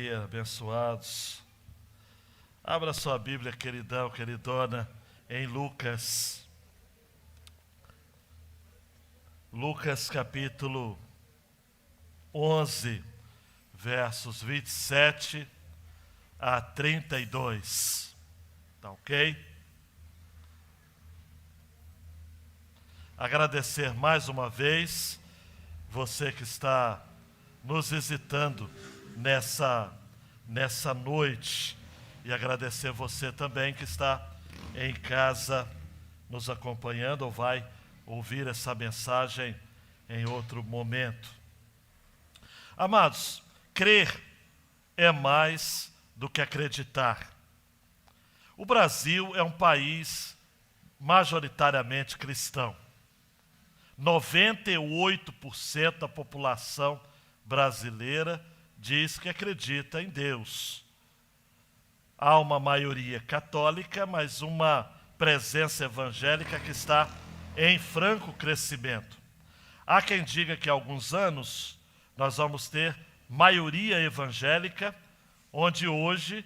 dia, abençoados. Abra sua Bíblia, queridão, queridona, em Lucas. Lucas capítulo 11, versos 27 a 32. Tá ok? Agradecer mais uma vez você que está nos visitando nessa noite, e agradecer você também que está em casa nos acompanhando ou vai ouvir essa mensagem em outro momento. Amados, crer é mais do que acreditar. O Brasil é um país majoritariamente cristão. 98% da população brasileira diz que acredita em Deus. Há uma maioria católica, mas uma presença evangélica que está em franco crescimento. Há quem diga que há alguns anos nós vamos ter maioria evangélica, onde hoje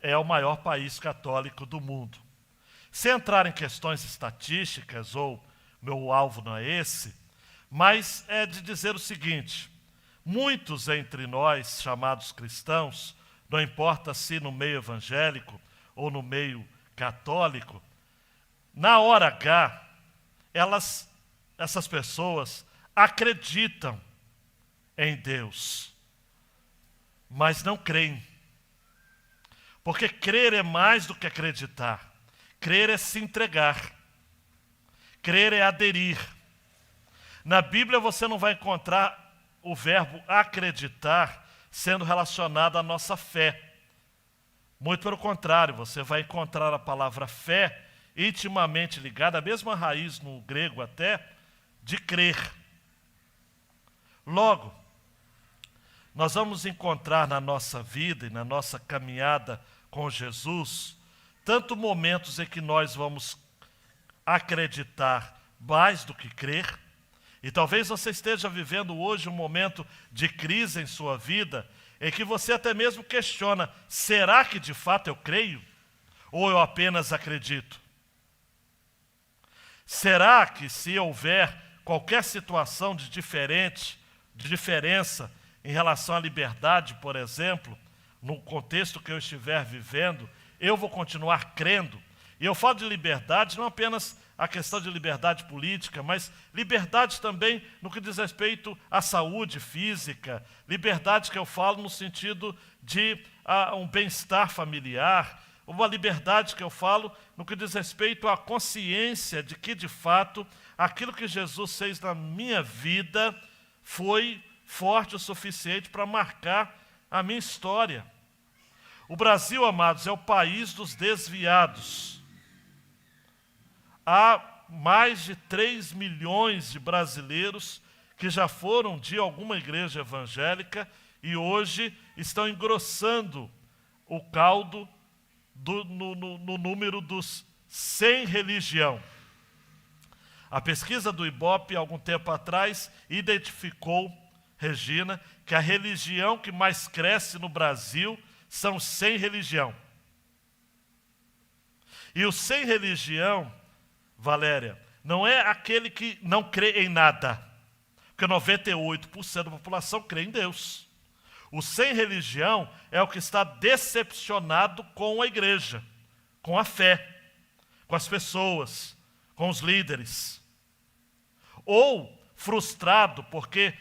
é o maior país católico do mundo. Sem entrar em questões estatísticas, ou meu alvo não é esse, mas é de dizer o seguinte: muitos entre nós, chamados cristãos, não importa se no meio evangélico ou no meio católico, na hora H, essas pessoas acreditam em Deus, mas não creem. Porque crer é mais do que acreditar. Crer é se entregar. Crer é aderir. Na Bíblia você não vai encontrar o verbo acreditar sendo relacionado à nossa fé. Muito pelo contrário, você vai encontrar a palavra fé intimamente ligada, a mesma raiz no grego até, de crer. Logo, nós vamos encontrar na nossa vida e na nossa caminhada com Jesus, tanto momentos em que nós vamos acreditar mais do que crer, e talvez você esteja vivendo hoje um momento de crise em sua vida, em que você até mesmo questiona: será que de fato eu creio? Ou eu apenas acredito? Será que se houver qualquer situação de diferença em relação à liberdade, por exemplo, no contexto que eu estiver vivendo, eu vou continuar crendo? E eu falo de liberdade não apenas a questão de liberdade política, mas liberdade também no que diz respeito à saúde física, liberdade que eu falo no sentido de um bem-estar familiar, uma liberdade que eu falo no que diz respeito à consciência de que, de fato, aquilo que Jesus fez na minha vida foi forte o suficiente para marcar a minha história. O Brasil, amados, é o país dos desviados. Há mais de 3 milhões de brasileiros que já foram de alguma igreja evangélica e hoje estão engrossando o caldo no número dos sem religião. A pesquisa do Ibope, algum tempo atrás, identificou, Regina, que a religião que mais cresce no Brasil são os sem religião. E o sem religião, Valéria, não é aquele que não crê em nada, porque 98% da população crê em Deus. O sem religião é o que está decepcionado com a igreja, com a fé, com as pessoas, com os líderes. Ou frustrado porque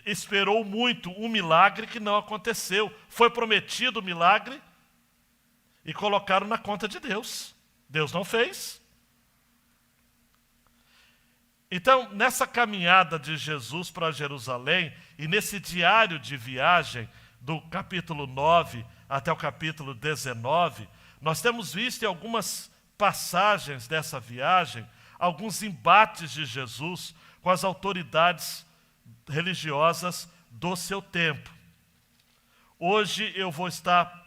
esperou muito um milagre que não aconteceu. Foi prometido o milagre e colocaram na conta de Deus. Deus não fez. Então, nessa caminhada de Jesus para Jerusalém, e nesse diário de viagem, do capítulo 9 até o capítulo 19, nós temos visto em algumas passagens dessa viagem, alguns embates de Jesus com as autoridades religiosas do seu tempo. Hoje eu vou estar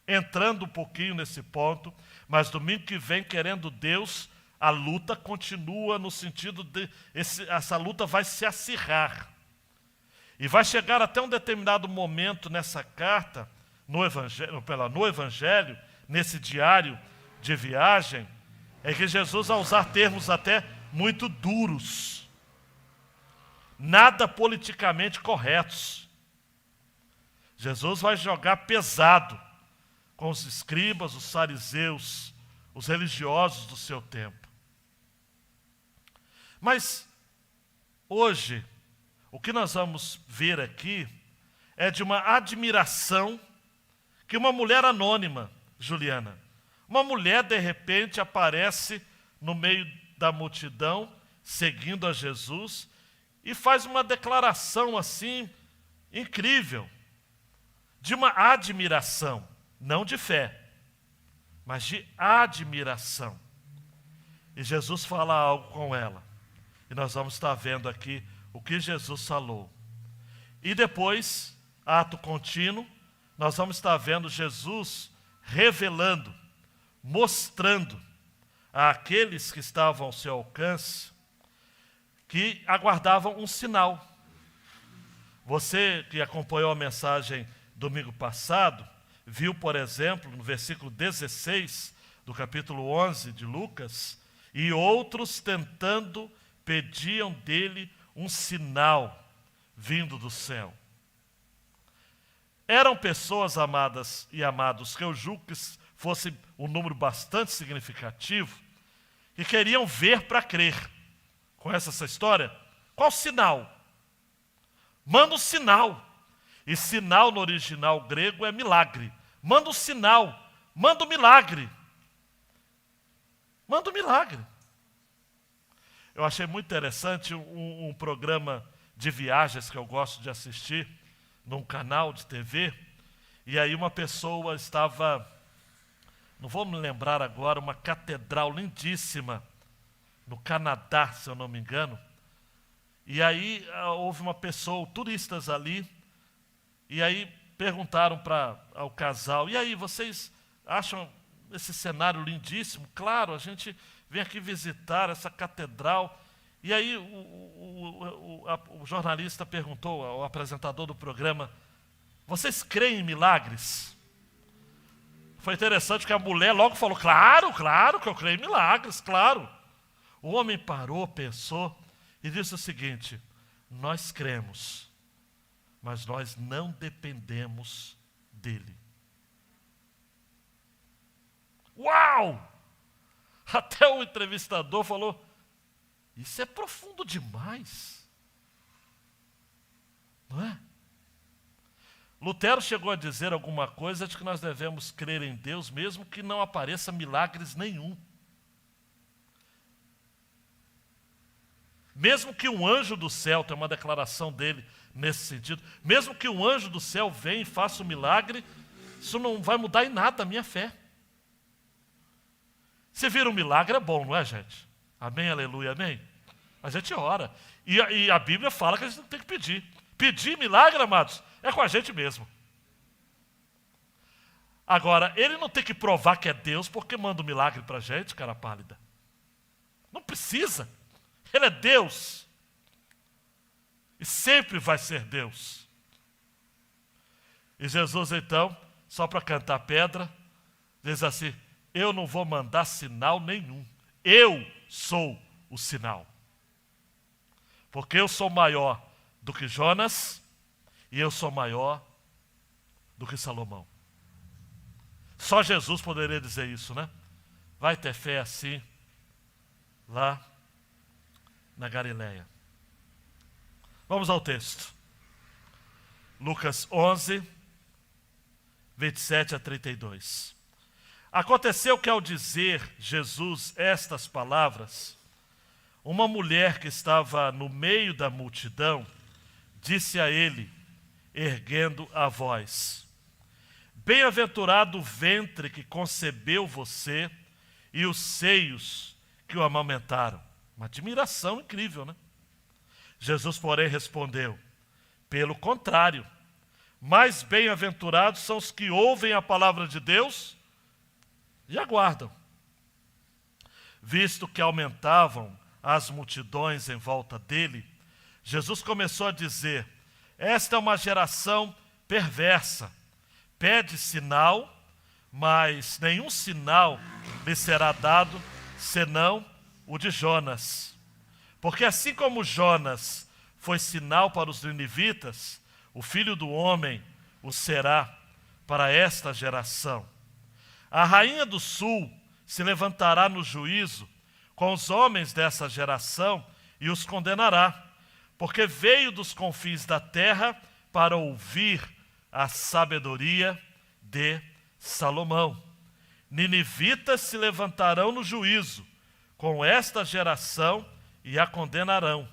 entrando um pouquinho nesse ponto, mas domingo que vem, querendo Deus, a luta continua no sentido de essa luta vai se acirrar. E vai chegar até um determinado momento nessa carta, no Evangelho, nesse diário de viagem, é que Jesus vai usar termos até muito duros, nada politicamente corretos. Jesus vai jogar pesado com os escribas, os fariseus, os religiosos do seu tempo. Mas hoje, o que nós vamos ver aqui é de uma admiração que uma mulher anônima, Juliana, uma mulher de repente aparece no meio da multidão, seguindo a Jesus, e faz uma declaração assim, incrível, de uma admiração, não de fé, mas de admiração. E Jesus fala algo com ela. E nós vamos estar vendo aqui o que Jesus falou. E depois, ato contínuo, nós vamos estar vendo Jesus revelando, mostrando àqueles que estavam ao seu alcance, que aguardavam um sinal. Você que acompanhou a mensagem domingo passado, viu, por exemplo, no versículo 16 do capítulo 11 de Lucas, e outros tentando pediam dele um sinal vindo do céu. Eram pessoas, amadas e amados, que eu julgo que fosse um número bastante significativo, que queriam ver para crer. Conhece essa história? Qual sinal? Manda um sinal. E sinal no original grego é milagre. Manda um sinal. Manda um milagre. Manda um milagre. Eu achei muito interessante um programa de viagens que eu gosto de assistir, num canal de TV, e aí uma pessoa estava, não vou me lembrar agora, uma catedral lindíssima, no Canadá, se eu não me engano, e aí houve uma pessoa, turistas ali, e aí perguntaram ao casal, e aí, vocês acham esse cenário lindíssimo? Claro, a gente vem aqui visitar essa catedral. E aí o jornalista perguntou ao apresentador do programa, vocês creem em milagres? Foi interessante que a mulher logo falou, claro que eu creio em milagres, claro. O homem parou, pensou e disse o seguinte, nós cremos, mas nós não dependemos dele. Uau! Até o entrevistador falou, isso é profundo demais. Não é? Lutero chegou a dizer alguma coisa de que nós devemos crer em Deus, mesmo que não apareça milagres nenhum. Mesmo que um anjo do céu, tem uma declaração dele nesse sentido, mesmo que um anjo do céu venha e faça um milagre, isso não vai mudar em nada a minha fé. Se vir um milagre é bom, não é, gente? Amém, aleluia, amém? A gente ora. E a Bíblia fala que a gente tem que pedir. Pedir milagre, amados, é com a gente mesmo. Agora, ele não tem que provar que é Deus porque manda um milagre para a gente, cara pálida. Não precisa. Ele é Deus. E sempre vai ser Deus. E Jesus, então, só para cantar pedra, diz assim, eu não vou mandar sinal nenhum. Eu sou o sinal. Porque eu sou maior do que Jonas e eu sou maior do que Salomão. Só Jesus poderia dizer isso, né? Vai ter fé assim, lá na Galileia. Vamos ao texto. Lucas 11, 27 a 32. Aconteceu que ao dizer Jesus estas palavras, uma mulher que estava no meio da multidão, disse a ele, erguendo a voz, bem-aventurado o ventre que concebeu você e os seios que o amamentaram. Uma admiração incrível, né? Jesus, porém, respondeu, pelo contrário, mais bem-aventurados são os que ouvem a palavra de Deus e aguardam. Visto que aumentavam as multidões em volta dele, Jesus começou a dizer, esta é uma geração perversa. Pede sinal, mas nenhum sinal lhe será dado, senão o de Jonas. Porque assim como Jonas foi sinal para os ninivitas, o Filho do Homem o será para esta geração. A rainha do sul se levantará no juízo com os homens dessa geração e os condenará, porque veio dos confins da terra para ouvir a sabedoria de Salomão. Ninivitas se levantarão no juízo com esta geração e a condenarão,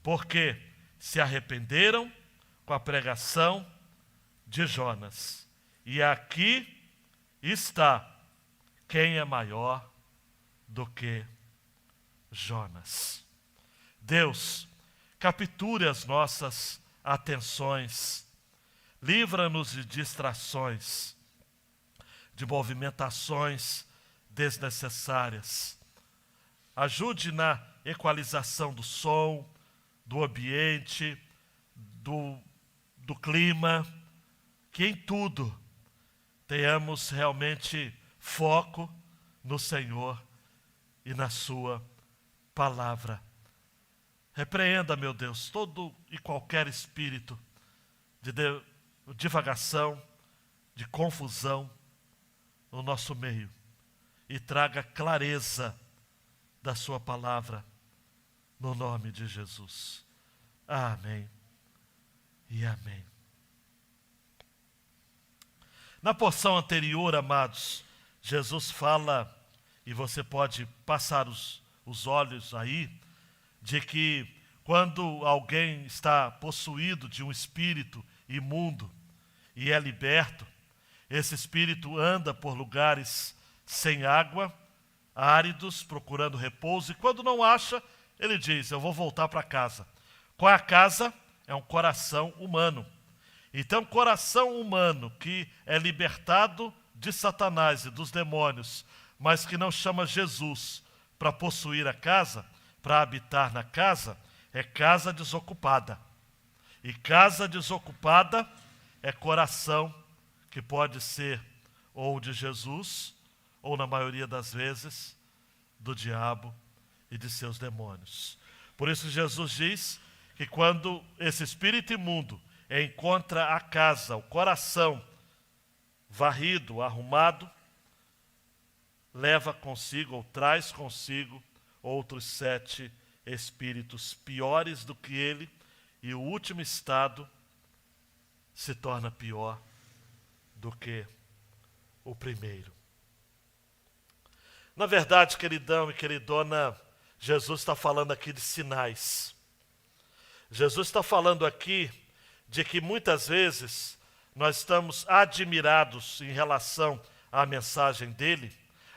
porque se arrependeram com a pregação de Jonas. E aqui está quem é maior do que Jonas. Deus, capture as nossas atenções, livra-nos de distrações, de movimentações desnecessárias. Ajude na equalização do som, do ambiente, do clima, que em tudo tenhamos realmente foco no Senhor e na sua palavra. Repreenda, meu Deus, todo e qualquer espírito de divagação, de confusão no nosso meio e traga clareza da sua palavra, no nome de Jesus. Amém e amém. Na porção anterior, amados, Jesus fala, e você pode passar os olhos aí, de que quando alguém está possuído de um espírito imundo e é liberto, esse espírito anda por lugares sem água, áridos, procurando repouso, e quando não acha, ele diz, eu vou voltar para casa. Qual é a casa? É um coração humano. Então, coração humano que é libertado de Satanás e dos demônios, mas que não chama Jesus para possuir a casa, para habitar na casa, é casa desocupada. E casa desocupada é coração que pode ser ou de Jesus, ou na maioria das vezes, do diabo e de seus demônios. Por isso Jesus diz que quando esse espírito imundo encontra a casa, o coração varrido, arrumado, leva consigo ou traz consigo outros 7 espíritos piores do que ele, e o último estado se torna pior do que o primeiro. Na verdade, queridão e queridona, Jesus está falando aqui de sinais. Jesus está falando aqui de que muitas vezes nós estamos admirados em relação à mensagem dele,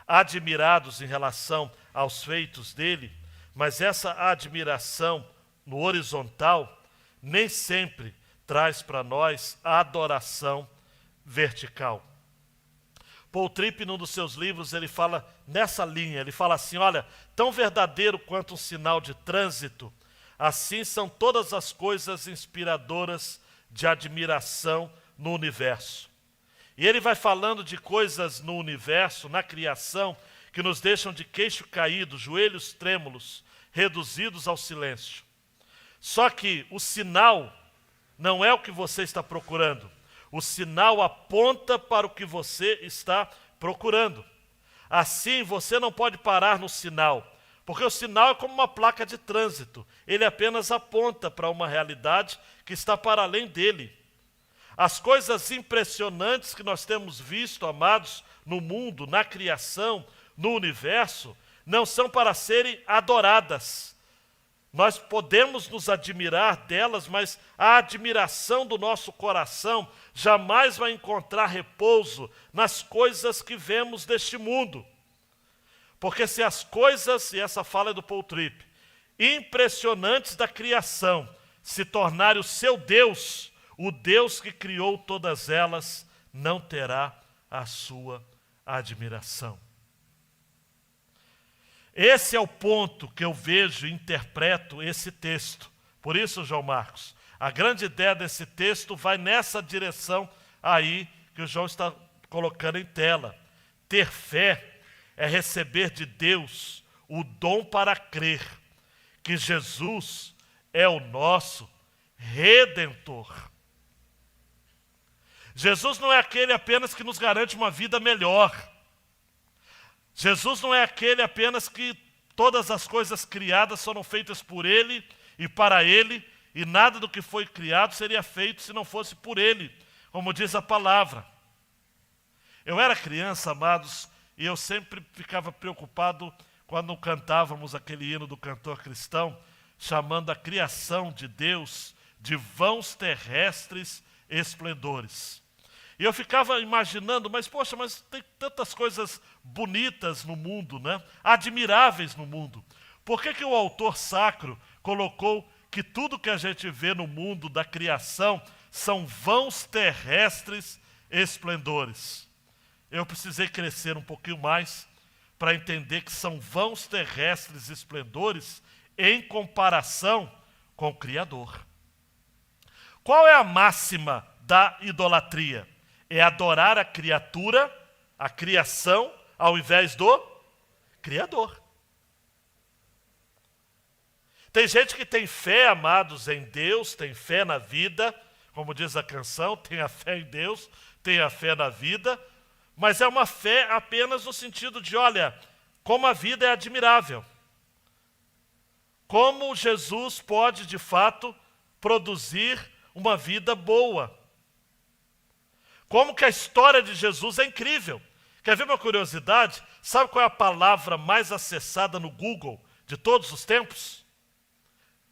admirados em relação aos feitos dele, mas essa admiração no horizontal nem sempre traz para nós a adoração vertical. Paul Tripp, num dos seus livros, ele fala nessa linha, ele fala assim, olha, tão verdadeiro quanto um sinal de trânsito, assim são todas as coisas inspiradoras de admiração no universo. E ele vai falando de coisas no universo, na criação, que nos deixam de queixo caído, joelhos trêmulos, reduzidos ao silêncio. Só que o sinal não é o que você está procurando. O sinal aponta para o que você está procurando. Assim, você não pode parar no sinal, porque o sinal é como uma placa de trânsito. Ele apenas aponta para uma realidade que está para além dele. As coisas impressionantes que nós temos visto, amados, no mundo, na criação, no universo, não são para serem adoradas. Nós podemos nos admirar delas, mas a admiração do nosso coração jamais vai encontrar repouso nas coisas que vemos deste mundo. Porque se as coisas, e essa fala é do Paul Tripp, impressionantes da criação, se tornarem o seu Deus, o Deus que criou todas elas, não terá a sua admiração. Esse é o ponto que eu vejo e interpreto esse texto. Por isso, João Marcos, A grande ideia desse texto vai nessa direção aí que o João está colocando em tela. Ter fé é receber de Deus o dom para crer que Jesus é o nosso Redentor. Jesus não é aquele apenas que nos garante uma vida melhor. Jesus não é aquele apenas que todas as coisas criadas foram feitas por Ele e para Ele, e nada do que foi criado seria feito se não fosse por Ele, como diz a palavra. Eu era criança, amados, e eu sempre ficava preocupado quando cantávamos aquele hino do cantor cristão, chamando a criação de Deus de vãos terrestres esplendores. E eu ficava imaginando, mas tem tantas coisas bonitas no mundo, né? Admiráveis no mundo. Por que o autor sacro colocou que tudo que a gente vê no mundo da criação são vãos terrestres esplendores? Eu precisei crescer um pouquinho mais para entender que são vãos terrestres esplendores em comparação com o Criador. Qual é a máxima da idolatria? É adorar a criatura, a criação, ao invés do Criador. Tem gente que tem fé, amados, em Deus, tem fé na vida, como diz a canção, tem a fé em Deus, tem a fé na vida, mas é uma fé apenas no sentido de, olha, como a vida é admirável. Como Jesus pode, de fato, produzir uma vida boa. Como que a história de Jesus é incrível. Quer ver uma curiosidade? Sabe qual é a palavra mais acessada no Google de todos os tempos?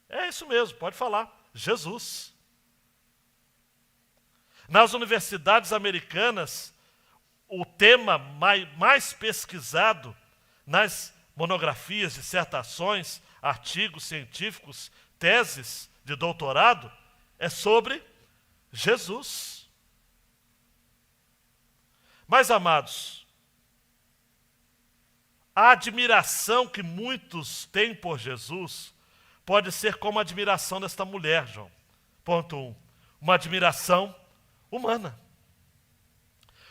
É isso mesmo, pode falar. Jesus. Nas universidades americanas, o tema mais pesquisado nas monografias, dissertações, artigos científicos, teses de doutorado, é sobre Jesus. Mas, amados, a admiração que muitos têm por Jesus pode ser como a admiração desta mulher, João. Ponto 1. Uma admiração humana.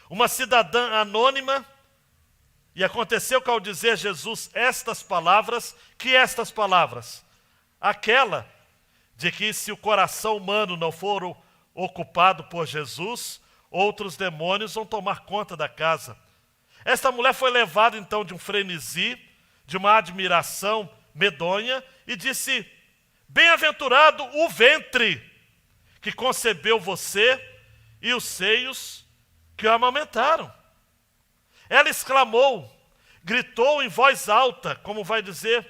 Uma cidadã anônima, e aconteceu que ao dizer Jesus estas palavras, que estas palavras? Aquela de que se o coração humano não for ocupado por Jesus, outros demônios vão tomar conta da casa. Esta mulher foi levada então de um frenesi, de uma admiração medonha, e disse: bem-aventurado o ventre que concebeu você e os seios que o amamentaram. Ela exclamou, gritou em voz alta, como vai dizer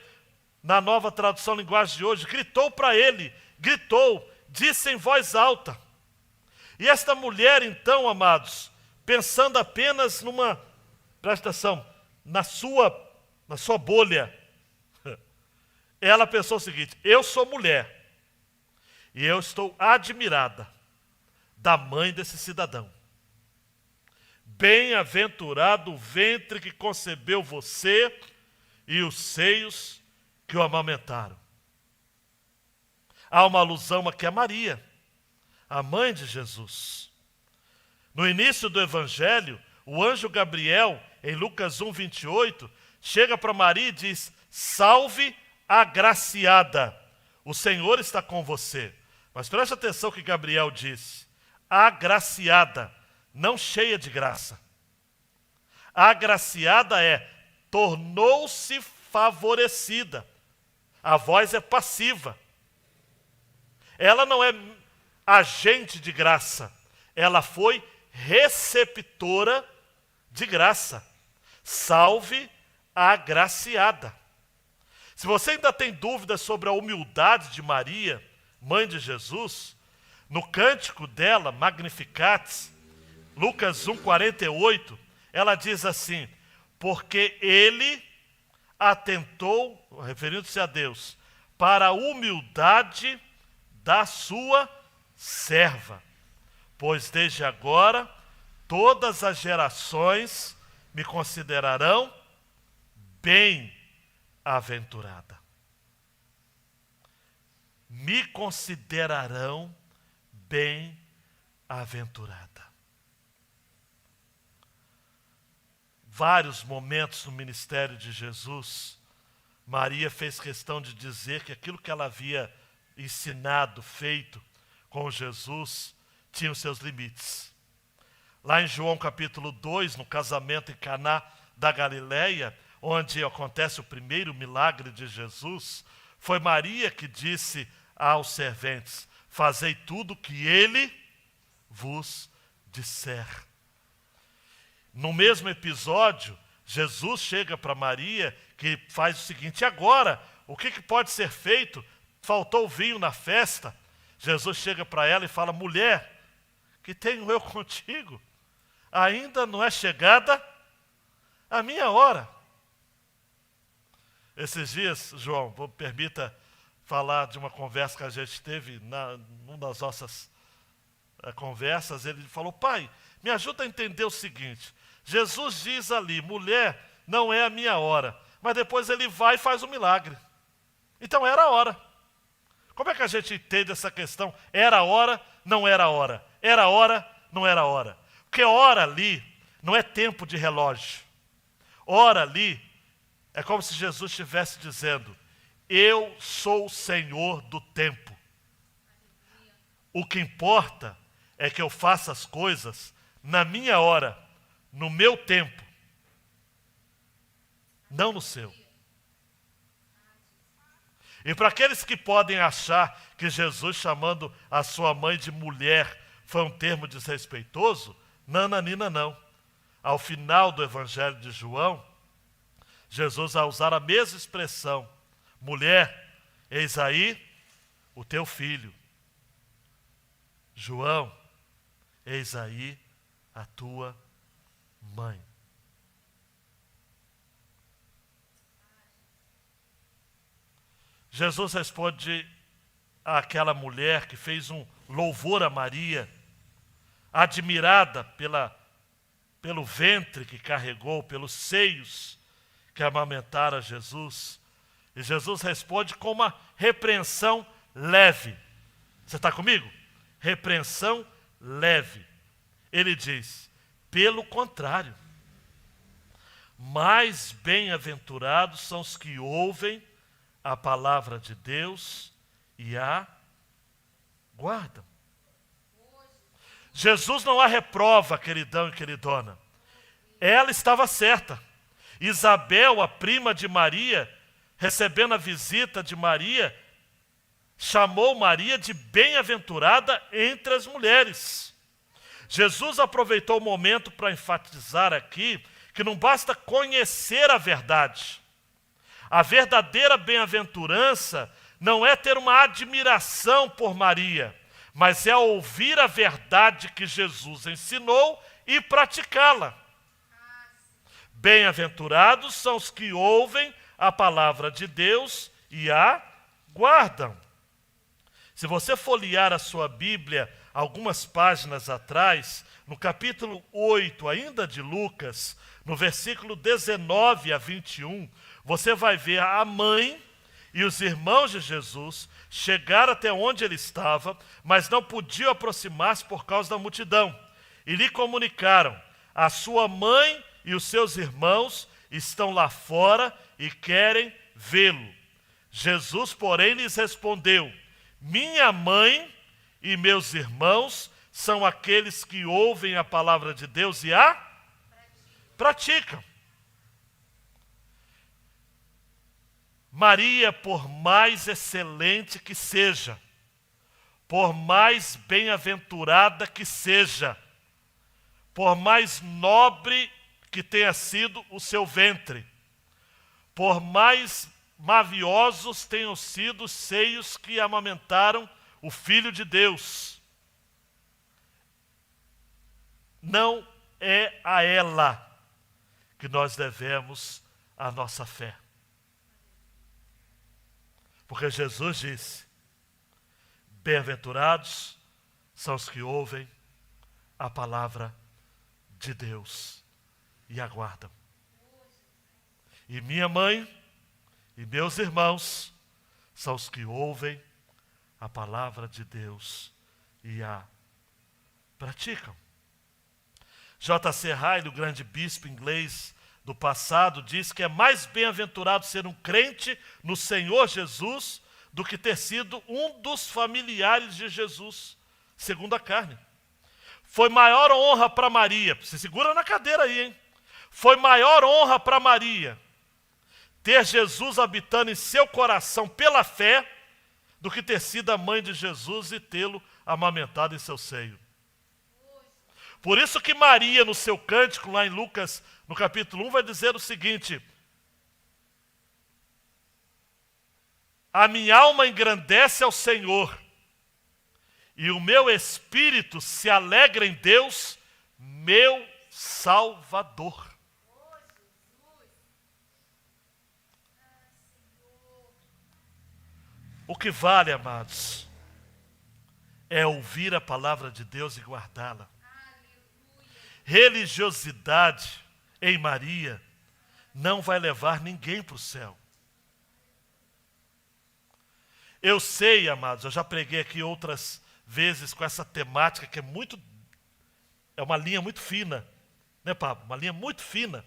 na nova tradução linguagem de hoje, gritou para ele, gritou, disse em voz alta. E esta mulher, então, amados, pensando apenas presta atenção, na sua bolha, ela pensou o seguinte: eu sou mulher e eu estou admirada da mãe desse cidadão. Bem-aventurado o ventre que concebeu você e os seios que o amamentaram. Há uma alusão aqui a Maria, a mãe de Jesus. No início do Evangelho, o anjo Gabriel, em Lucas 1:28, chega para Maria e diz: salve agraciada, o Senhor está com você. Mas preste atenção que Gabriel disse: agraciada, não cheia de graça. Agraciada tornou-se favorecida. A voz é passiva. Ela não é agente de graça, ela foi receptora de graça. Salve a agraciada. Se você ainda tem dúvidas sobre a humildade de Maria, mãe de Jesus, no cântico dela, Magnificat, Lucas 1:48, ela diz assim: porque ele atentou, referindo-se a Deus, para a humildade da sua serva, pois desde agora todas as gerações me considerarão bem-aventurada. me considerarão bem-aventurada. Vários momentos no ministério de Jesus, Maria fez questão de dizer que aquilo que ela havia ensinado, feito com Jesus, tinha os seus limites. Lá em João capítulo 2, no casamento em Caná da Galileia, onde acontece o primeiro milagre de Jesus, foi Maria que disse aos serventes: fazei tudo o que ele vos disser. No mesmo episódio, Jesus chega para Maria, que faz o seguinte: agora, o que pode ser feito? Faltou vinho na festa. Jesus chega para ela e fala: mulher, que tenho eu contigo? Ainda não é chegada a minha hora. Esses dias, João, permita falar de uma conversa que a gente teve numa das nossas conversas. Ele falou: pai, me ajuda a entender o seguinte. Jesus diz ali: mulher, não é a minha hora. Mas depois ele vai e faz o milagre. Então era a hora. Como é que a gente entende essa questão? Era a hora, não era a hora. Era a hora, não era a hora. Porque hora ali não é tempo de relógio. Hora ali é como se Jesus estivesse dizendo: eu sou o Senhor do tempo. O que importa é que eu faça as coisas na minha hora, no meu tempo, não no seu. E para aqueles que podem achar que Jesus, chamando a sua mãe de mulher, foi um termo desrespeitoso, nananina não. Ao final do Evangelho de João, Jesus vai usar a mesma expressão: mulher, eis aí o teu filho. João, eis aí a tua mãe. Jesus responde àquela mulher que fez um louvor a Maria, admirada pelo ventre que carregou, pelos seios que amamentaram Jesus. E Jesus responde com uma repreensão leve. Você está comigo? Repreensão leve. Ele diz: pelo contrário, mais bem-aventurados são os que ouvem a palavra de Deus e a guardam. Jesus não a reprova, queridão e queridona. Ela estava certa. Isabel, a prima de Maria, recebendo a visita de Maria, chamou Maria de bem-aventurada entre as mulheres. Jesus aproveitou o momento para enfatizar aqui que não basta conhecer a verdade. A verdadeira bem-aventurança não é ter uma admiração por Maria, mas é ouvir a verdade que Jesus ensinou e praticá-la. Bem-aventurados são os que ouvem a palavra de Deus e a guardam. Se você folhear a sua Bíblia algumas páginas atrás, no capítulo 8, ainda de Lucas, no versículo 19 a 21, você vai ver a mãe e os irmãos de Jesus chegar até onde ele estava, mas não podiam aproximar-se por causa da multidão. E lhe comunicaram: a sua mãe e os seus irmãos estão lá fora e querem vê-lo. Jesus, porém, lhes respondeu: minha mãe e meus irmãos são aqueles que ouvem a palavra de Deus e a praticam. Maria, por mais excelente que seja, por mais bem-aventurada que seja, por mais nobre que tenha sido o seu ventre, por mais maviosos tenham sido os seios que amamentaram o Filho de Deus, não é a ela que nós devemos a nossa fé. Porque Jesus disse: bem-aventurados são os que ouvem a palavra de Deus e aguardam. E minha mãe e meus irmãos são os que ouvem a palavra de Deus e a praticam. J.C. Ryle, o grande bispo inglês do passado, diz que é mais bem-aventurado ser um crente no Senhor Jesus do que ter sido um dos familiares de Jesus, segundo a carne. Foi maior honra para Maria, se segura na cadeira aí, hein? Foi maior honra para Maria ter Jesus habitando em seu coração pela fé do que ter sido a mãe de Jesus e tê-lo amamentado em seu seio. Por isso que Maria, no seu cântico, lá em Lucas, no capítulo 1, vai dizer o seguinte: a minha alma engrandece ao Senhor, e o meu espírito se alegra em Deus, meu Salvador. O que vale, amados, é ouvir a palavra de Deus e guardá-la. Religiosidade em Maria não vai levar ninguém para o céu. Eu sei, amados, eu já preguei aqui outras vezes com essa temática que é uma linha muito fina, né, Pablo? Uma linha muito fina.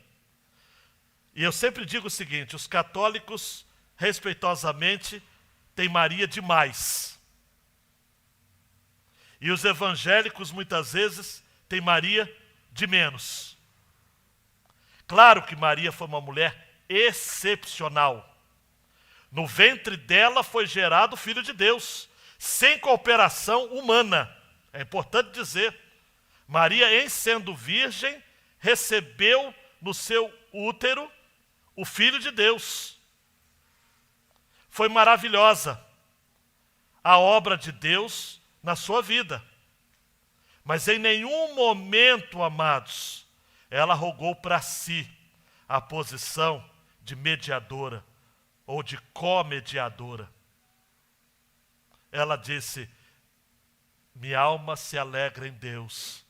E eu sempre digo o seguinte: os católicos, respeitosamente, têm Maria demais. E os evangélicos, muitas vezes, têm Maria de menos. Claro que Maria foi uma mulher excepcional. No ventre dela foi gerado o Filho de Deus, sem cooperação humana. É importante dizer. Maria, em sendo virgem, recebeu no seu útero o Filho de Deus. Foi maravilhosa a obra de Deus na sua vida. Mas em nenhum momento, amados, ela rogou para si a posição de mediadora ou de comediadora. Ela disse: minha alma se alegra em Deus,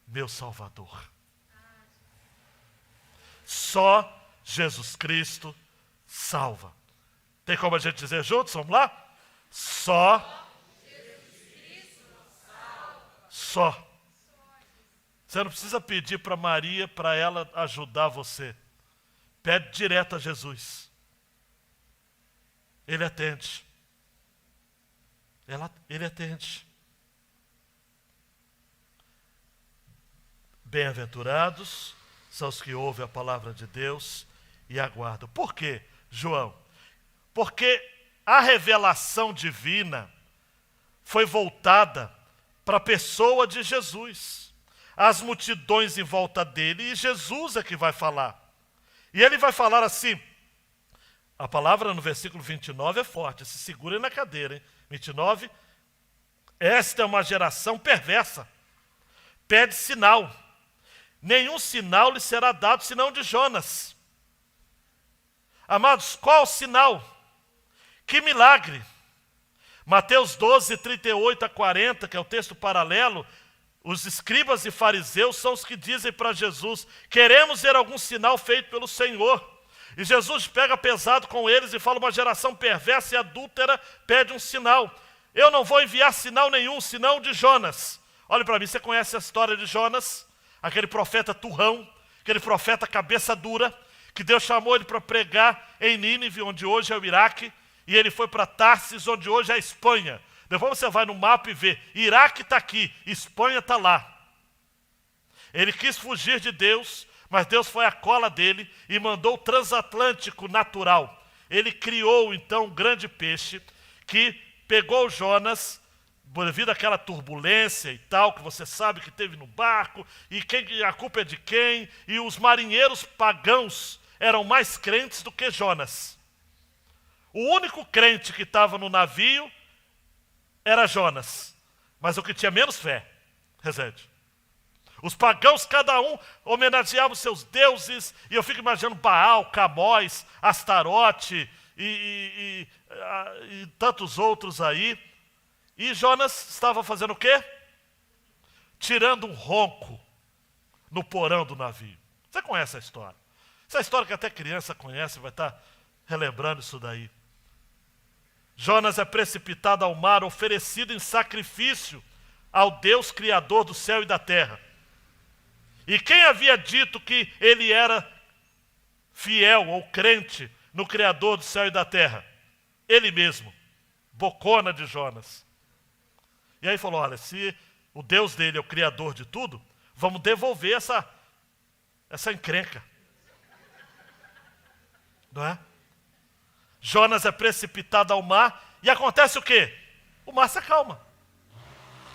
meu Salvador. Só Jesus Cristo salva. Tem como a gente dizer juntos? Vamos lá? Só Só. Você não precisa pedir para Maria para ela ajudar você. Pede direto a Jesus. Ele atende. Ele atende. Bem-aventurados são os que ouvem a palavra de Deus e aguardam. Por quê, João? Porque a revelação divina foi voltada para a pessoa de Jesus. As multidões em volta dele, e Jesus é que vai falar. E ele vai falar assim, a palavra no versículo 29 é forte, se segurem na cadeira, hein? 29, esta é uma geração perversa, pede sinal, nenhum sinal lhe será dado senão de Jonas. Amados, qual o sinal? Que milagre! Mateus 12, 38 a 40, que é o texto paralelo, os escribas e fariseus são os que dizem para Jesus: queremos ver algum sinal feito pelo Senhor. E Jesus pega pesado com eles e fala: uma geração perversa e adúltera pede um sinal. Eu não vou enviar sinal nenhum, senão de Jonas. Olhe para mim, você conhece a história de Jonas? Aquele profeta turrão, aquele profeta cabeça dura, que Deus chamou ele para pregar em Nínive, onde hoje é o Iraque, e ele foi para Tarsis, onde hoje é a Espanha. Depois você vai no mapa e vê, Iraque está aqui, Espanha está lá. Ele quis fugir de Deus, mas Deus foi a cola dele e mandou o transatlântico natural. Ele criou então um grande peixe que pegou Jonas, devido àquela turbulência e tal, que você sabe que teve no barco, e a culpa é de quem, e os marinheiros pagãos eram mais crentes do que Jonas. O único crente que estava no navio era Jonas, mas o que tinha menos fé, Rezende. Os pagãos, cada um homenageava os seus deuses, e eu fico imaginando Baal, Camós, Astarote e tantos outros aí. E Jonas estava fazendo o quê? Tirando um ronco no porão do navio. Você conhece a história? Essa história que até criança conhece, vai estar relembrando isso daí. Jonas é precipitado ao mar, oferecido em sacrifício ao Deus Criador do céu e da terra. E quem havia dito que ele era fiel ou crente no Criador do céu e da terra? Ele mesmo, bocona de Jonas. E aí falou, olha, se o Deus dele é o Criador de tudo, vamos devolver essa encrenca. Não é? Jonas é precipitado ao mar e acontece o quê? O mar se acalma.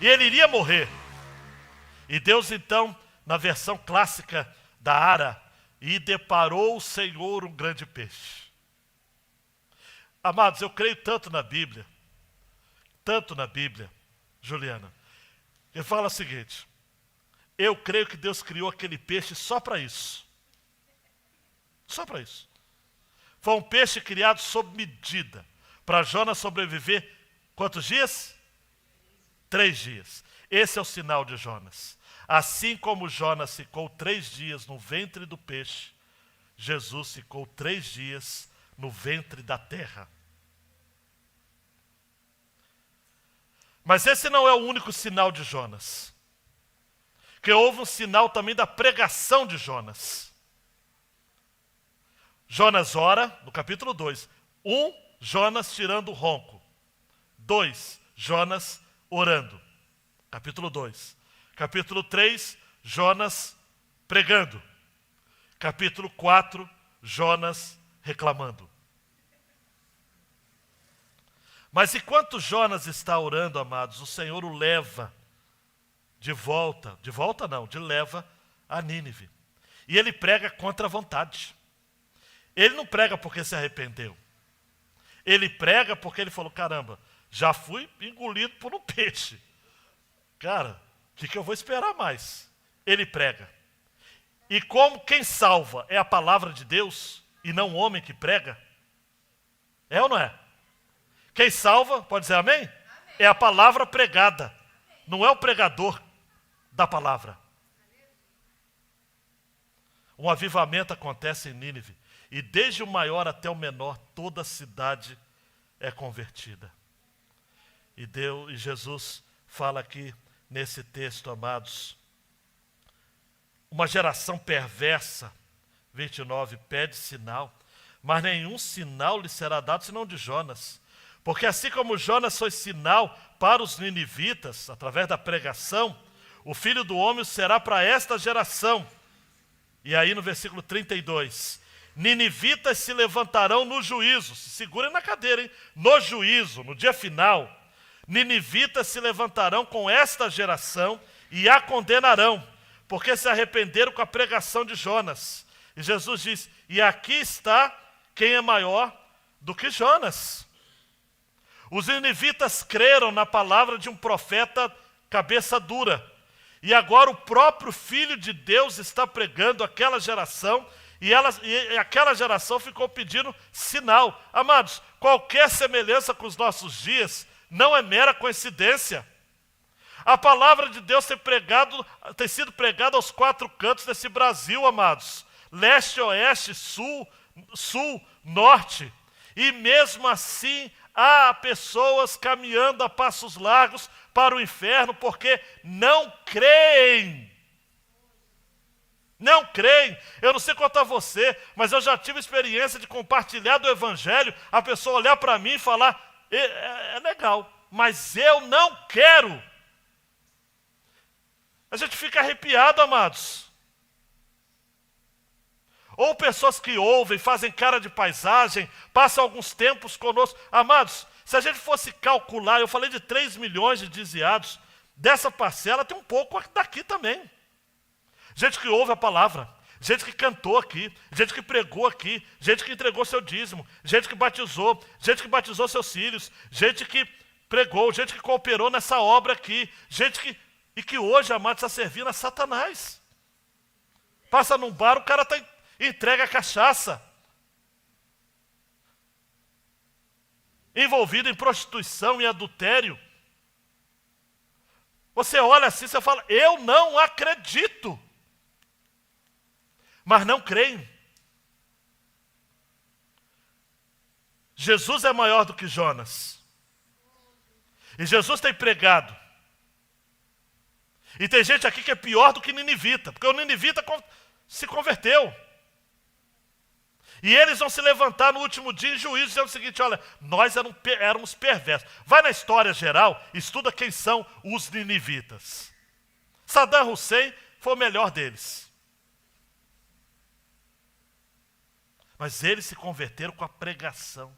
E ele iria morrer. E Deus então, na versão clássica da Ara, e deparou o Senhor um grande peixe. Amados, eu creio tanto na Bíblia, Juliana. Ele fala o seguinte, eu creio que Deus criou aquele peixe só para isso. Só para isso. Foi um peixe criado sob medida, para Jonas sobreviver quantos dias? 3 dias. Esse é o sinal de Jonas. Assim como Jonas ficou 3 dias no ventre do peixe, Jesus ficou 3 dias no ventre da terra. Mas esse não é o único sinal de Jonas. Que houve um sinal também da pregação de Jonas. Jonas ora, no capítulo 2. 1, Jonas tirando o ronco. 2, Jonas orando. Capítulo 2. Capítulo 3, Jonas pregando. Capítulo 4, Jonas reclamando. Mas enquanto Jonas está orando, amados, o Senhor o leva de volta a Nínive. E ele prega contra a vontade. Ele não prega porque se arrependeu. Ele prega porque ele falou, caramba, já fui engolido por um peixe. Cara, o que eu vou esperar mais? Ele prega. E como quem salva é a palavra de Deus e não o homem que prega, é ou não é? Quem salva, pode dizer amém? Amém. É a palavra pregada, amém. Não é o pregador da palavra. Um avivamento acontece em Nínive. E desde o maior até o menor, toda a cidade é convertida. E Jesus fala aqui nesse texto, amados, uma geração perversa, 29, pede sinal, mas nenhum sinal lhe será dado senão de Jonas. Porque assim como Jonas foi sinal para os ninivitas, através da pregação, o Filho do Homem será para esta geração. E aí no versículo 32, ninivitas se levantarão no juízo, se segurem na cadeira, hein? No juízo, no dia final, ninivitas se levantarão com esta geração e a condenarão, porque se arrependeram com a pregação de Jonas. E Jesus diz, e aqui está quem é maior do que Jonas. Os ninivitas creram na palavra de um profeta cabeça dura. E agora o próprio Filho de Deus está pregando aquela geração e aquela geração ficou pedindo sinal. Amados, qualquer semelhança com os nossos dias não é mera coincidência. A palavra de Deus tem sido pregada aos 4 cantos desse Brasil, amados. Leste, oeste, sul, norte. E mesmo assim há pessoas caminhando a passos largos para o inferno porque não creem. Não creem. Eu não sei quanto a você, mas eu já tive experiência de compartilhar do Evangelho, a pessoa olhar para mim e falar, é legal, mas eu não quero. A gente fica arrepiado, amados. Ou pessoas que ouvem, fazem cara de paisagem, passam alguns tempos conosco. Amados, se a gente fosse calcular, eu falei de 3 milhões de desviados, dessa parcela tem um pouco daqui também. Gente que ouve a palavra, gente que cantou aqui, gente que pregou aqui, gente que entregou seu dízimo, gente que batizou seus filhos, gente que pregou, gente que cooperou nessa obra aqui, e que hoje, amados, está servindo a Satanás. Passa num bar, o cara entrega cachaça. Envolvido em prostituição e adultério. Você olha assim, você fala, eu não acredito. Mas não creem. Jesus é maior do que Jonas. E Jesus tem pregado. E tem gente aqui que é pior do que Ninivita, porque o Ninivita se converteu. E eles vão se levantar no último dia em juízo, dizendo o seguinte: olha, nós éramos perversos. Vai na história geral, estuda quem são os ninivitas. Saddam Hussein foi o melhor deles. Mas eles se converteram com a pregação.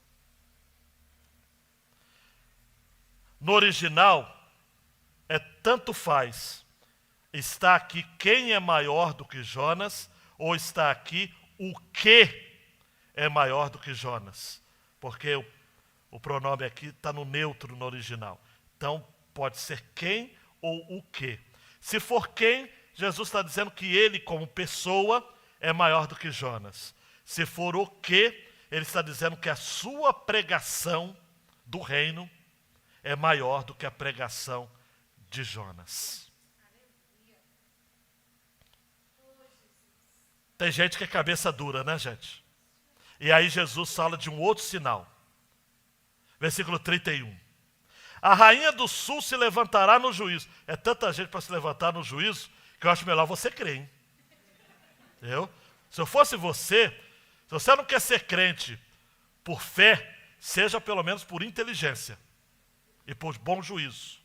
No original, tanto faz. Está aqui quem é maior do que Jonas, ou está aqui o que é maior do que Jonas. Porque o pronome aqui está no neutro no original. Então, pode ser quem ou o que. Se for quem, Jesus está dizendo que ele, como pessoa, é maior do que Jonas. Se for o que, ele está dizendo que a sua pregação do reino é maior do que a pregação de Jonas. Tem gente que é cabeça dura, né, gente? E aí Jesus fala de um outro sinal. Versículo 31. A rainha do sul se levantará no juízo. É tanta gente para se levantar no juízo que eu acho melhor você crer, hein? Entendeu? Se eu fosse você, se você não quer ser crente por fé, seja pelo menos por inteligência e por bom juízo.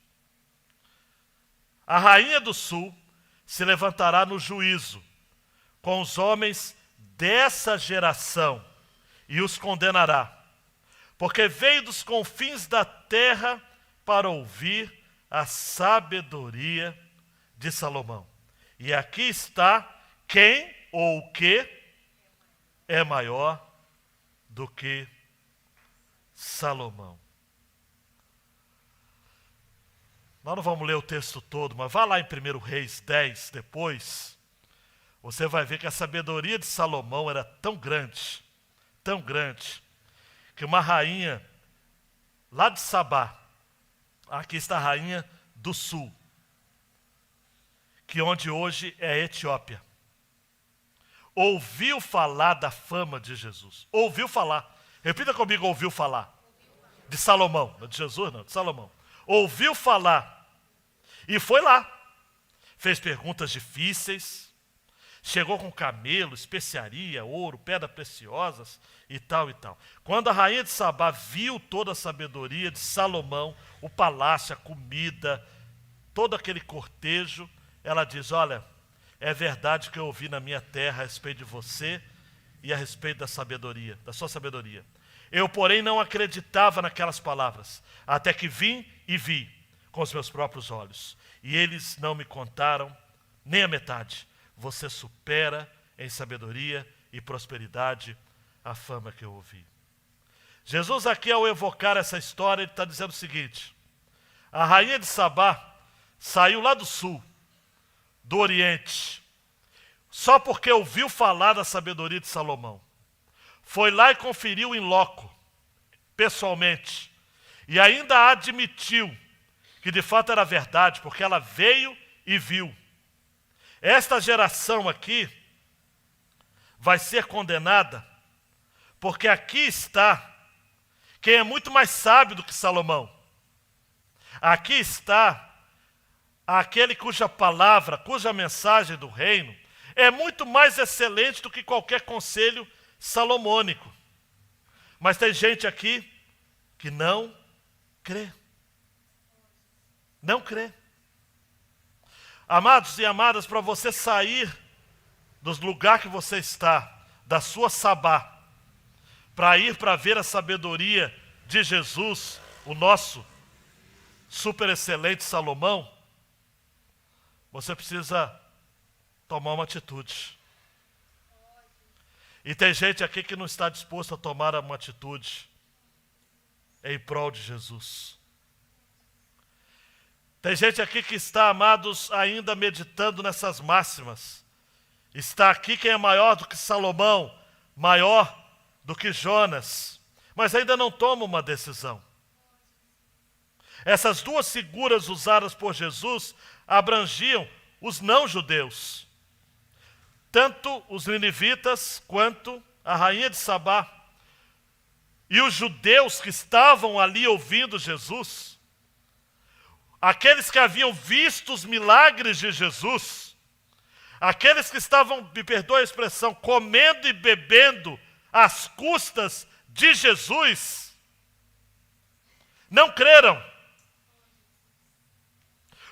A rainha do sul se levantará no juízo com os homens dessa geração e os condenará, porque veio dos confins da terra para ouvir a sabedoria de Salomão. E aqui está quem ou o que é maior do que Salomão. Nós não vamos ler o texto todo, mas vá lá em 1 Reis 10 depois. Você vai ver que a sabedoria de Salomão era tão grande, que uma rainha lá de Sabá, aqui está a rainha do sul, que onde hoje é a Etiópia, ouviu falar da fama de Jesus. Ouviu falar. Repita comigo, ouviu falar. De Salomão, não de Jesus não, de Salomão. Ouviu falar e foi lá. Fez perguntas difíceis. Chegou com camelo, especiaria, ouro, pedras preciosas e tal e tal. Quando a rainha de Sabá viu toda a sabedoria de Salomão, o palácio, a comida, todo aquele cortejo, ela diz: olha, é verdade que eu ouvi na minha terra a respeito de você e a respeito da sabedoria, da sua sabedoria. Eu, porém, não acreditava naquelas palavras, até que vim e vi com os meus próprios olhos. E eles não me contaram nem a metade. Você supera em sabedoria e prosperidade a fama que eu ouvi. Jesus aqui, ao evocar essa história, ele está dizendo o seguinte: a rainha de Sabá saiu lá do sul, do Oriente, só porque ouviu falar da sabedoria de Salomão. Foi lá e conferiu em loco, pessoalmente, e ainda admitiu que de fato era verdade, porque ela veio e viu. Esta geração aqui vai ser condenada, porque aqui está quem é muito mais sábio do que Salomão. Aqui está aquele cuja palavra, cuja mensagem do reino é muito mais excelente do que qualquer conselho salomônico. Mas tem gente aqui que não crê. Não crê. Amados e amadas, para você sair do lugar que você está, da sua Sabá, para ir para ver a sabedoria de Jesus, o nosso super excelente Salomão, você precisa tomar uma atitude. E tem gente aqui que não está disposto a tomar uma atitude em prol de Jesus. Tem gente aqui que está, amados, ainda meditando nessas máximas. Está aqui quem é maior do que Salomão, maior do que Jonas, mas ainda não toma uma decisão. Essas duas figuras usadas por Jesus abrangiam os não-judeus. Tanto os ninivitas quanto a rainha de Sabá. E os judeus que estavam ali ouvindo Jesus, aqueles que haviam visto os milagres de Jesus, aqueles que estavam, me perdoe a expressão, comendo e bebendo às custas de Jesus, não creram.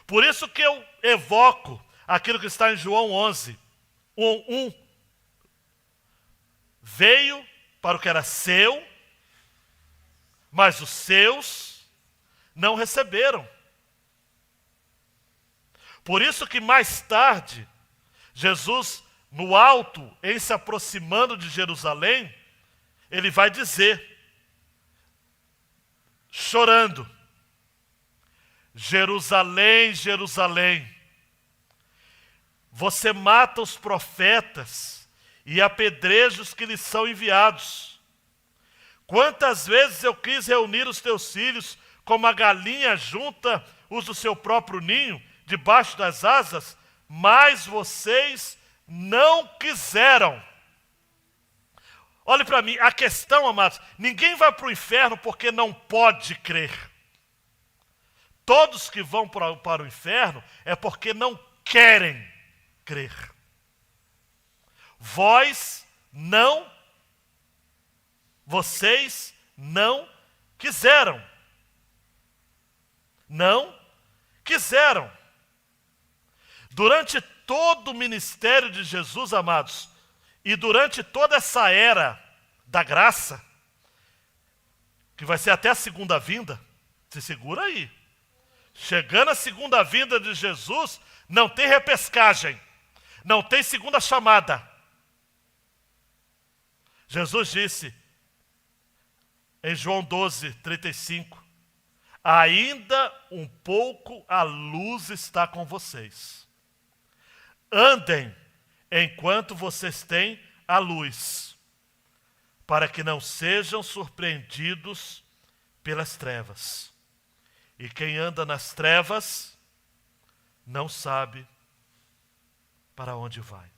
Por isso que eu evoco aquilo que está em João 11, 1. Veio para o que era seu, mas os seus não receberam. Por isso que mais tarde, Jesus, no alto, em se aproximando de Jerusalém, ele vai dizer, chorando, Jerusalém, Jerusalém, você mata os profetas e apedreja os que lhes são enviados. Quantas vezes eu quis reunir os teus filhos, como a galinha junta os do seu próprio ninho, debaixo das asas, mas vocês não quiseram. Olhe para mim, a questão, amados, ninguém vai para o inferno porque não pode crer. Todos que vão para o inferno é porque não querem crer. Vocês não quiseram. Não quiseram. Durante todo o ministério de Jesus, amados, e durante toda essa era da graça, que vai ser até a segunda vinda, se segura aí. Chegando a segunda vinda de Jesus, não tem repescagem, não tem segunda chamada. Jesus disse, em João 12, 35, ainda um pouco a luz está com vocês. Andem enquanto vocês têm a luz, para que não sejam surpreendidos pelas trevas. E quem anda nas trevas não sabe para onde vai.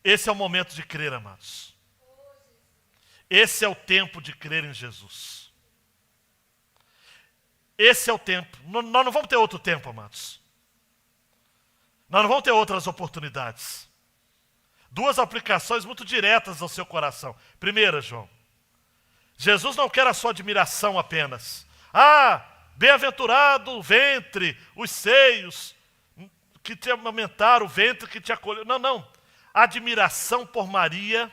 Esse é o momento de crer, amados. Esse é o tempo de crer em Jesus. Esse é o tempo. Nós não vamos ter outro tempo, amados. Nós não vamos ter outras oportunidades. Duas aplicações muito diretas ao seu coração. Primeira, João. Jesus não quer a sua admiração apenas. Ah, bem-aventurado o ventre, os seios que te amamentaram, o ventre que te acolheu. Não. Admiração por Maria.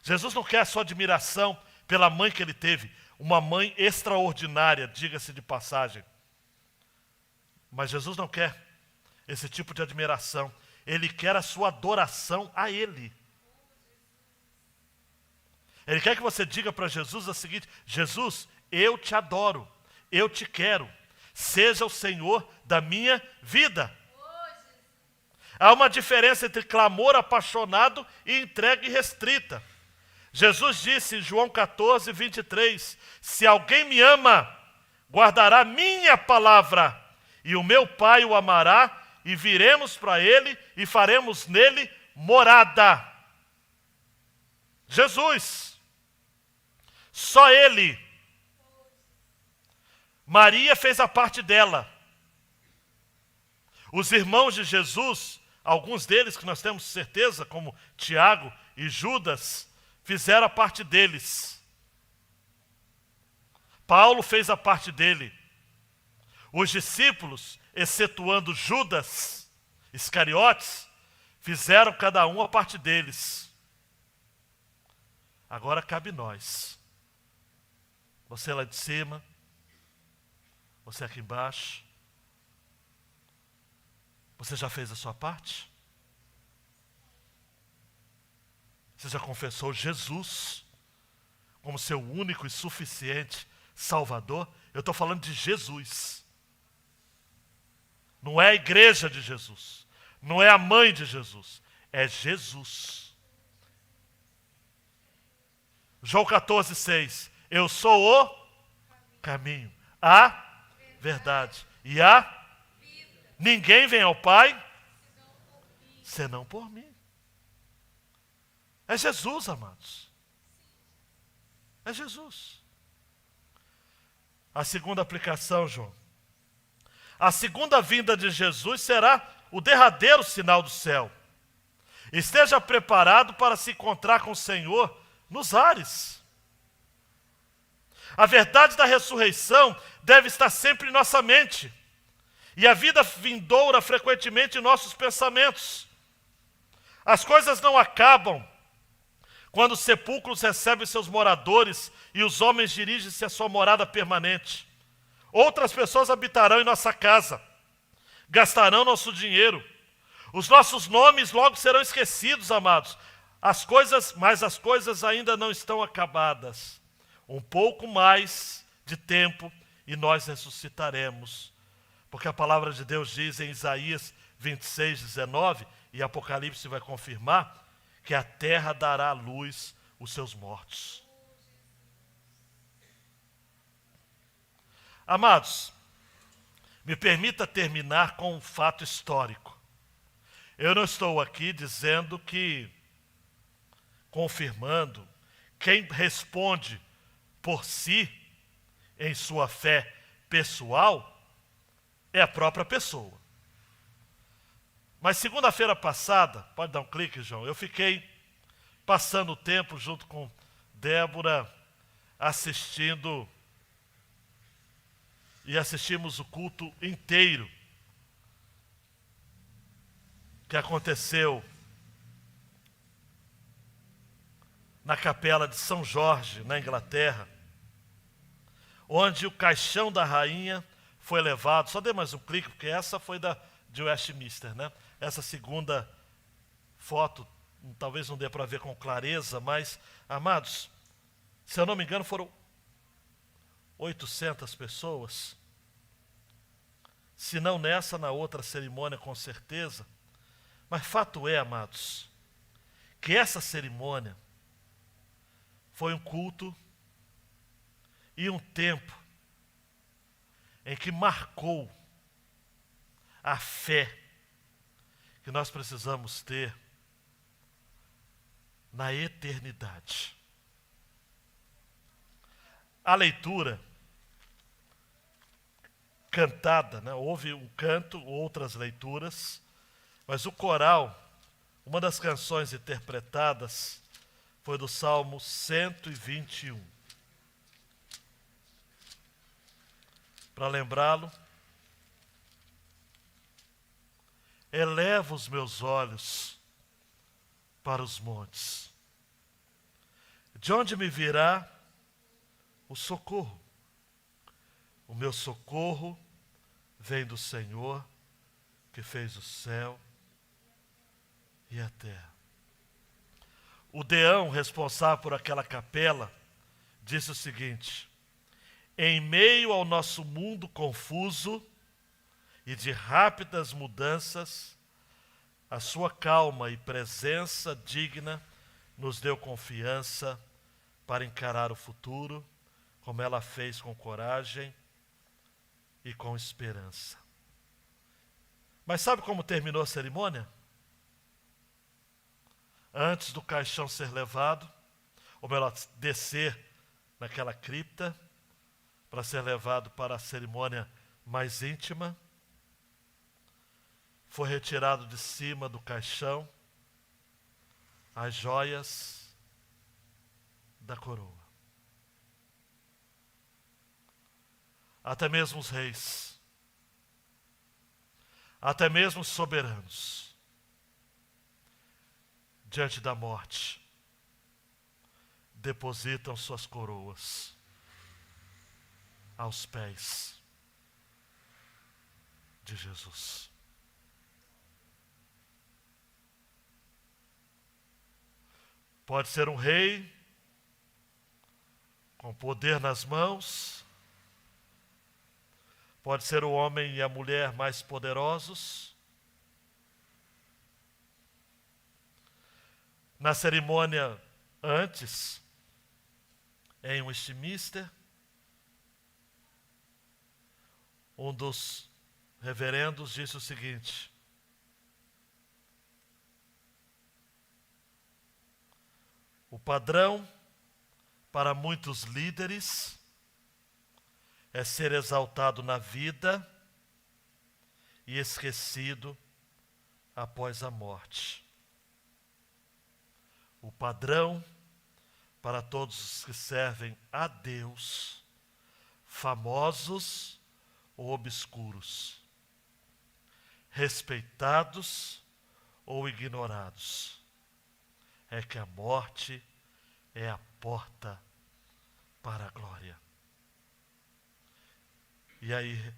Jesus não quer a sua admiração pela mãe que ele teve. Uma mãe extraordinária, diga-se de passagem. Mas Jesus não quer esse tipo de admiração. Ele quer a sua adoração a ele. Ele quer que você diga para Jesus o seguinte, Jesus, eu te adoro, eu te quero, seja o Senhor da minha vida. Há uma diferença entre clamor apaixonado e entrega irrestrita. Jesus disse em João 14, 23, se alguém me ama, guardará minha palavra, e o meu Pai o amará, e viremos para ele e faremos nele morada. Jesus. Só ele. Maria fez a parte dela. Os irmãos de Jesus, alguns deles que nós temos certeza, como Tiago e Judas, fizeram a parte deles. Paulo fez a parte dele. Os discípulos, excetuando Judas, Iscariotes, fizeram cada um a parte deles. Agora cabe nós. Você lá de cima, você aqui embaixo. Você já fez a sua parte? Você já confessou Jesus como seu único e suficiente Salvador? Eu estou falando de Jesus. Não é a igreja de Jesus. Não é a mãe de Jesus. É Jesus. João 14, 6. Eu sou o caminho, a verdade e a vida. Ninguém vem ao Pai senão por mim. É Jesus, amados. É Jesus. A segunda aplicação, João. A segunda vinda de Jesus será o derradeiro sinal do céu. Esteja preparado para se encontrar com o Senhor nos ares. A verdade da ressurreição deve estar sempre em nossa mente. E a vida vindoura frequentemente em nossos pensamentos. As coisas não acabam quando os sepulcros recebem seus moradores e os homens dirigem-se à sua morada permanente. Outras pessoas habitarão em nossa casa, gastarão nosso dinheiro. Os nossos nomes logo serão esquecidos, amados. Mas as coisas ainda não estão acabadas. Um pouco mais de tempo e nós ressuscitaremos. Porque a palavra de Deus diz em Isaías 26, 19, e Apocalipse vai confirmar, que a terra dará à luz os seus mortos. Amados, me permita terminar com um fato histórico. Eu não estou aqui dizendo confirmando, quem responde por si, em sua fé pessoal, é a própria pessoa. Mas segunda-feira passada, pode dar um clique, João, eu fiquei passando o tempo junto com Débora, assistimos o culto inteiro que aconteceu na capela de São Jorge, na Inglaterra, onde o caixão da rainha foi levado. Só dê mais um clique, porque essa foi de Westminster, né? Essa segunda foto, talvez não dê para ver com clareza, mas, amados, se eu não me engano, foram 800 pessoas. Se não nessa, na outra cerimônia, com certeza. Mas fato é, amados, que essa cerimônia foi um culto e um tempo em que marcou a fé que nós precisamos ter na eternidade. A leitura cantada, né? Houve um canto, outras leituras, mas o coral, uma das canções interpretadas foi do Salmo 121. Para lembrá-lo, eleva os meus olhos para os montes. De onde me virá o socorro? O meu socorro vem do Senhor, que fez o céu e a terra. O deão responsável por aquela capela disse o seguinte: em meio ao nosso mundo confuso e de rápidas mudanças, a sua calma e presença digna nos deu confiança para encarar o futuro, como ela fez com coragem e com esperança. Mas sabe como terminou a cerimônia? Antes do caixão ser levado, ou melhor, descer naquela cripta, para ser levado para a cerimônia mais íntima, foi retirado de cima do caixão as joias da coroa. Até mesmo os reis, até mesmo os soberanos, diante da morte, depositam suas coroas aos pés de Jesus. Pode ser um rei com poder nas mãos, pode ser o homem e a mulher mais poderosos. Na cerimônia antes, em Westminster, um dos reverendos disse o seguinte: O padrão para muitos líderes é ser exaltado na vida e esquecido após a morte. O padrão para todos os que servem a Deus, famosos ou obscuros, respeitados ou ignorados, é que a morte é a porta para a glória. E aí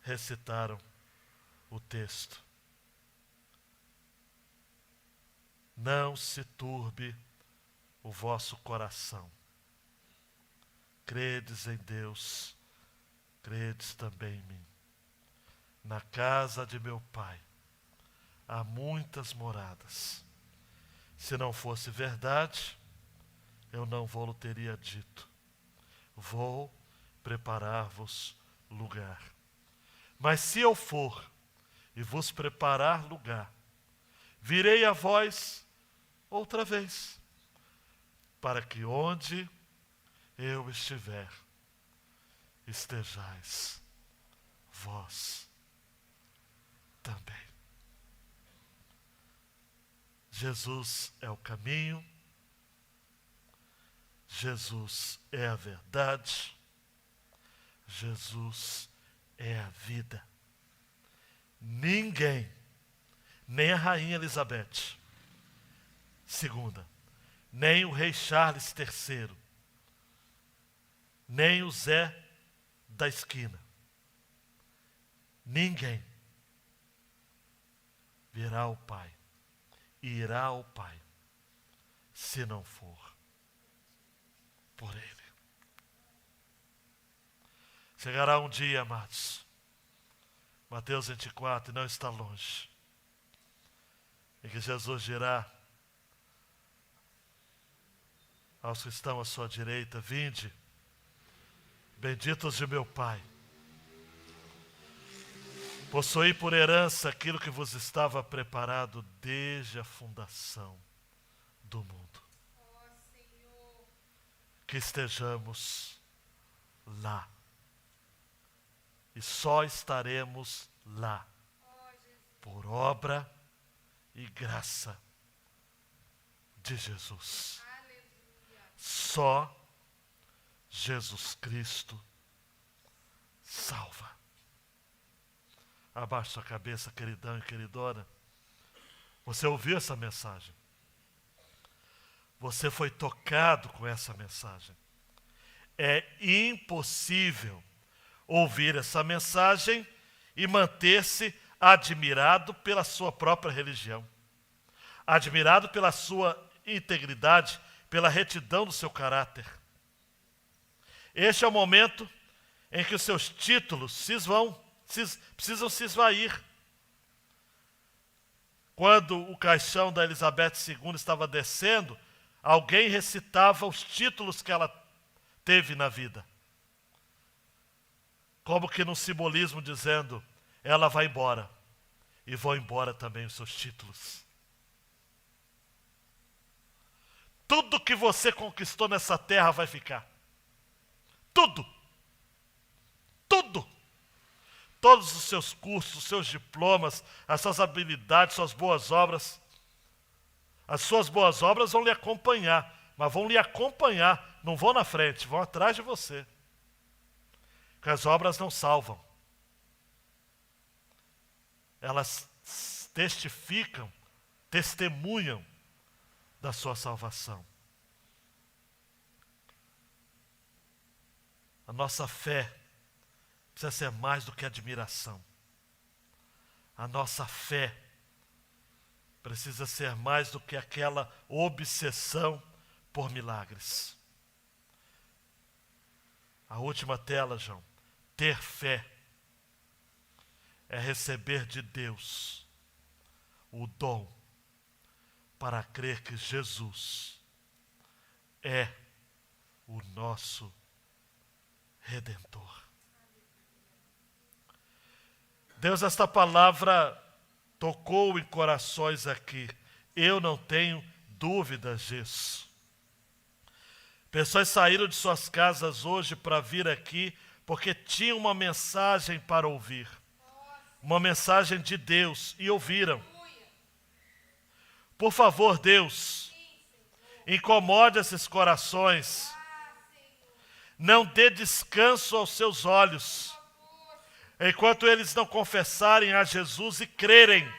recitaram o texto. Não se turbe o vosso coração. Credes em Deus, credes também em mim. Na casa de meu Pai há muitas moradas. Se não fosse verdade, eu não vou-lo teria dito. Vou preparar-vos lugar. Mas se eu for e vos preparar lugar, virei a vós outra vez, para que onde eu estiver, estejais vós também. Jesus é o caminho, Jesus é a verdade, Jesus é a vida. Ninguém, nem a rainha Elizabeth II, nem o rei Charles III, nem o Zé da esquina, ninguém virá ao Pai, irá ao Pai, se não for por Ele. Chegará um dia, amados, Mateus 24, não está longe, em que Jesus dirá aos que estão à sua direita: vinde, benditos de meu Pai, possuí por herança aquilo que vos estava preparado desde a fundação do mundo. Que estejamos lá. E só estaremos lá por obra e graça de Jesus. Só Jesus Cristo salva. Abaixe sua cabeça, queridão e queridona. Você ouviu essa mensagem? Você foi tocado com essa mensagem. É impossível ouvir essa mensagem e manter-se admirado pela sua própria religião, admirado pela sua integridade, pela retidão do seu caráter. Este é o momento em que os seus títulos precisam se esvair. Quando o caixão da Elizabeth II estava descendo, alguém recitava os títulos que ela teve na vida, como que num simbolismo dizendo: ela vai embora, e vão embora também os seus títulos. Tudo que você conquistou nessa terra vai ficar. Tudo. Tudo. Todos os seus cursos, os seus diplomas, as suas habilidades, suas boas obras. As suas boas obras vão lhe acompanhar, mas vão lhe acompanhar, não vão na frente, vão atrás de você. Porque as obras não salvam. Elas testificam, testemunham da sua salvação. A nossa fé precisa ser mais do que admiração. A nossa fé precisa ser mais do que aquela obsessão por milagres. A última tela, João. Ter fé é receber de Deus o dom para crer que Jesus é o nosso Redentor. Deus, esta palavra tocou em corações aqui. Eu não tenho dúvidas disso. Pessoas saíram de suas casas hoje para vir aqui porque tinham uma mensagem para ouvir. Uma mensagem de Deus e ouviram. Por favor, Deus, incomode esses corações. Não dê descanso aos seus olhos, enquanto eles não confessarem a Jesus e crerem.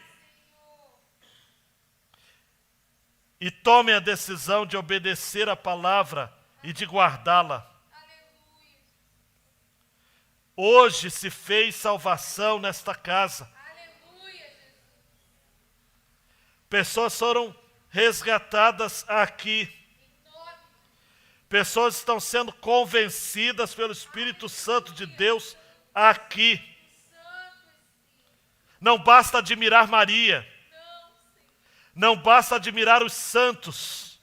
E tomem a decisão de obedecer a palavra e de guardá-la. Hoje se fez salvação nesta casa. Pessoas foram resgatadas aqui. Pessoas estão sendo convencidas pelo Espírito Santo de Deus aqui. Não basta admirar Maria. Não basta admirar os santos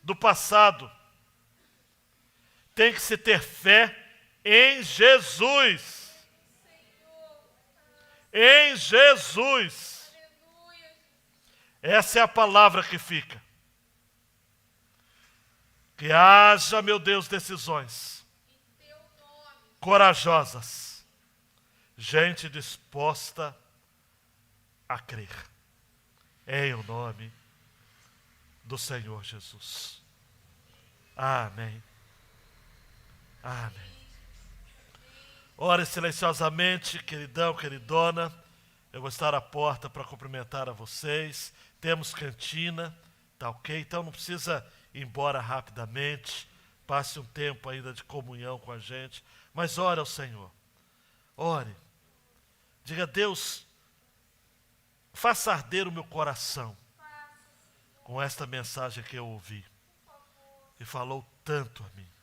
do passado. Tem que se ter fé em Jesus. Em Jesus. Essa é a palavra que fica. Que haja, meu Deus, decisões corajosas. Gente disposta a crer. Em o nome do Senhor Jesus. Amém. Amém. Ore silenciosamente, queridão, queridona. Eu vou estar à porta para cumprimentar a vocês. Temos cantina, tá ok? Então não precisa ir embora rapidamente. Passe um tempo ainda de comunhão com a gente. Mas ore ao Senhor. Ore. Diga, Deus, faça arder o meu coração com esta mensagem que eu ouvi. E falou tanto a mim.